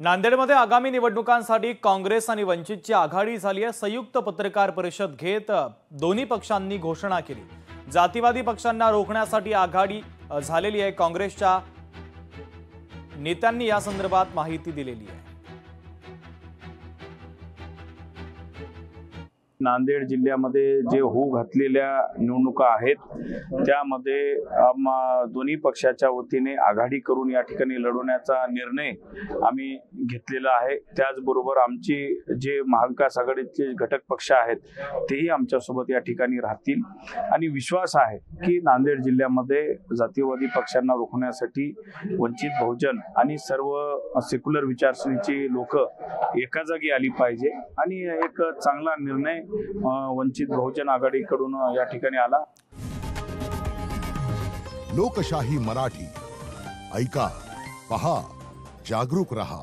नांदेडमध्ये आगामी निवडणुकांसाठी काँग्रेस आणि वंचितची आघाडी झाली आहे। संयुक्त पत्रकार परिषद घेत दोन्ही पक्षांनी घोषणा केली। जातीवादी पक्षांना रोखण्यासाठी आघाडी झालेली आहे। काँग्रेसच्या नेत्यांनी या संदर्भात माहिती दिलेली आहे। नांदेड जिल्ह्यामध्ये जे होऊ घातलेल्या निवडणुका आहेत त्यामध्ये दोन्ही पक्षाच्या वतीने आघाडी करून या ठिकाणी लढवण्याचा निर्णय आम्ही घेतलेला आहे। त्याचबरोबर आमची जे महाविकास आघाडीचे घटक पक्ष आहेत तेही आमच्या सोबत या ठिकाणी राहतील आणि विश्वास आहे की नांदेड जिल्ह्यामध्ये जातीवादी पक्षांना रोखण्यासाठी वंचित बहुजन आणि सर्व सेक्युलर विचारसरणीची लोक एका जागी आली पाहिजे आणि एक चांगला निर्णय वंचित बहुजन आघाडीकडून या ठिकाणी आला। लोकशाही मराठी ऐका, पहा, जागरूक रहा।